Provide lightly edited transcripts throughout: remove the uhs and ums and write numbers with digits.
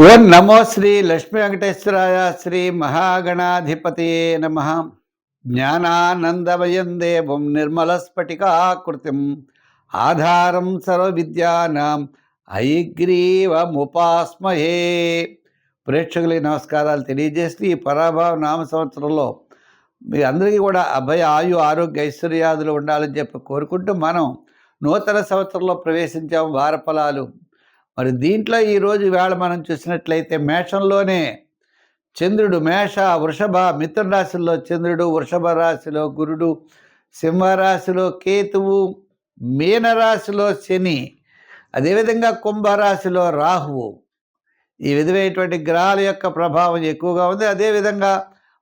ఓం నమో శ్రీ లక్ష్మీ వెంకటేశ్వరాయ శ్రీ మహాగణాధిపతయే నమ. జ్ఞానానందమయం దేవం నిర్మలస్ఫటికాకృతిం ఆధారం సర్వవిద్యానాం హయగ్రీవముపాస్మహే. ప్రేక్షకులకి నమస్కారాలు తెలియజేస్తూ ఈ పరాభవ నామ సంవత్సరంలో మీ అందరికీ కూడా అభయ ఆయు ఆరోగ్య ఐశ్వర్యాదులు ఉండాలని చెప్పి కోరుకుంటూ మనం నూతన సంవత్సరంలో ప్రవేశించాము. వారఫలాలు మరి దీంట్లో ఈరోజు వేళ మనం చూసినట్లయితే మేషంలోనే చంద్రుడు, మేష వృషభ మిథున రాశిలో చంద్రుడు, వృషభ రాశిలో గురుడు, సింహరాశిలో కేతువు, మీనరాశిలో శని, అదేవిధంగా కుంభరాశిలో రాహువు. ఈ విధమైనటువంటి గ్రహాల యొక్క ప్రభావం ఎక్కువగా ఉంది. అదేవిధంగా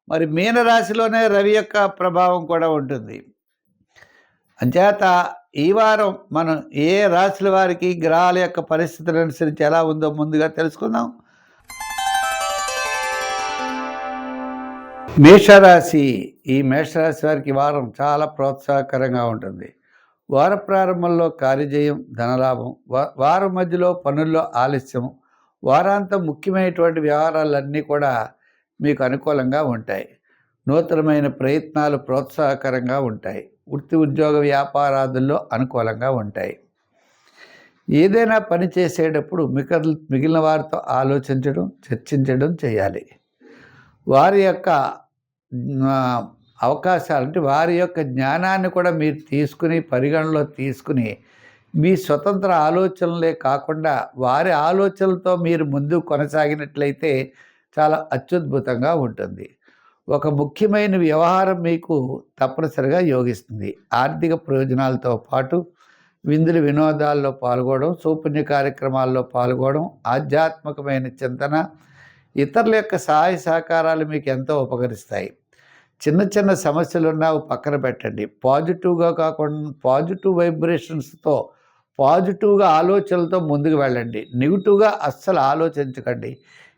మరి మీనరాశిలోనే రవి యొక్క ప్రభావం కూడా ఉంటుంది. అంచేత ఈ వారం మనం ఏ రాశుల వారికి గ్రహాల యొక్క పరిస్థితులను అనుసరించి ఎలా ఉందో ముందుగా తెలుసుకుందాం. మేషరాశి. ఈ మేషరాశి వారికి వారం చాలా ప్రోత్సాహకరంగా ఉంటుంది. వార ప్రారంభంలో కార్యజయం, ధనలాభం, వారం మధ్యలో పనుల్లో ఆలస్యం, వారాంతం ముఖ్యమైనటువంటి వ్యవహారాలన్నీ కూడా మీకు అనుకూలంగా ఉంటాయి. నూతనమైన ప్రయత్నాలు ప్రోత్సాహకరంగా ఉంటాయి. వృత్తి ఉద్యోగ వ్యాపారాదుల్లో అనుకూలంగా ఉంటాయి. ఏదైనా పని చేసేటప్పుడు మిగిలిన వారితో ఆలోచించడం, చర్చించడం చేయాలి. వారి యొక్క అవకాశాలు వారి యొక్క జ్ఞానాన్ని కూడా మీరు తీసుకుని పరిగణలో తీసుకుని మీ స్వతంత్ర ఆలోచనలే కాకుండా వారి ఆలోచనలతో మీరు ముందుకు కొనసాగినట్లయితే చాలా అత్యద్భుతంగా ఉంటుంది. ఒక ముఖ్యమైన వ్యవహారం మీకు తప్పనిసరిగా యోగిస్తుంది. ఆర్థిక ప్రయోజనాలతో పాటు విందులు వినోదాల్లో పాల్గొనడం, సౌపుణ్య కార్యక్రమాల్లో పాల్గొనడం, ఆధ్యాత్మికమైన చింతన, ఇతరుల యొక్క సహాయ సహకారాలు మీకు ఎంతో ఉపకరిస్తాయి. చిన్న చిన్న సమస్యలున్నా పక్కన పెట్టండి. పాజిటివ్గా కాకుండా పాజిటివ్ వైబ్రేషన్స్తో, పాజిటివ్గా ఆలోచనలతో ముందుకు వెళ్ళండి. నెగిటివ్గా అస్సలు ఆలోచించకండి.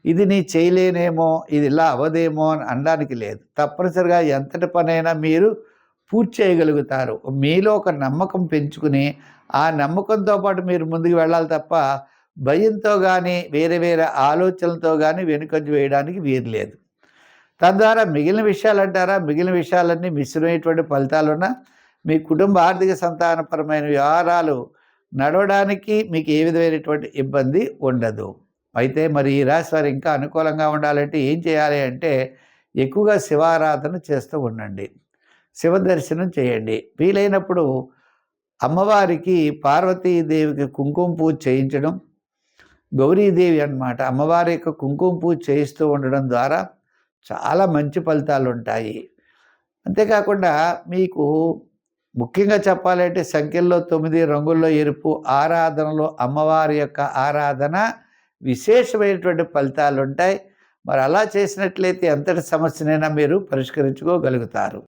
ఇది నీ చేయలేనేమో, ఇది ఇలా అవ్వదేమో అని అనడానికి లేదు. తప్పనిసరిగా ఎంతటి పనైనా మీరు పూర్తి చేయగలుగుతారు. మీలో ఒక నమ్మకం పెంచుకుని ఆ నమ్మకంతో పాటు మీరు ముందుకు వెళ్ళాలి తప్ప భయంతో కానీ వేరే వేరే ఆలోచనలతో కానీ వెనుకంజ వేయడానికి వీలు లేదు. తద్వారా మిగిలిన విషయాలు అంటారా, మిగిలిన విషయాలన్నీ మిశ్రమైనటువంటి ఫలితాలున్నా మీ కుటుంబ ఆర్థిక సంతానపరమైన వ్యవహారాలు నడవడానికి మీకు ఏ విధమైనటువంటి ఇబ్బంది ఉండదు. అయితే మరి ఈ రాశి వారు ఇంకా అనుకూలంగా ఉండాలంటే ఏం చేయాలి అంటే ఎక్కువగా శివారాధన చేస్తూ ఉండండి. శివ దర్శనం చేయండి. వీలైనప్పుడు అమ్మవారికి, పార్వతీదేవికి కుంకుమ పూజ చేయించడం, గౌరీదేవి అన్నమాట అమ్మవారి యొక్క కుంకుమ పూజ చేయిస్తూ ఉండడం ద్వారా చాలా మంచి ఫలితాలు ఉంటాయి. అంతేకాకుండా మీకు ముఖ్యంగా చెప్పాలంటే సంఖ్యల్లో 9, రంగుల్లో ఎరుపు ఆరాధనలో అమ్మవారి యొక్క ఆరాధన విశేషమైనటువంటి ఫలితాలు ఉంటాయి. మరి అలా చేసినట్లయితే ఎంతటి సమస్యనైనా మీరు పరిష్కరించుకోగలుగుతారు.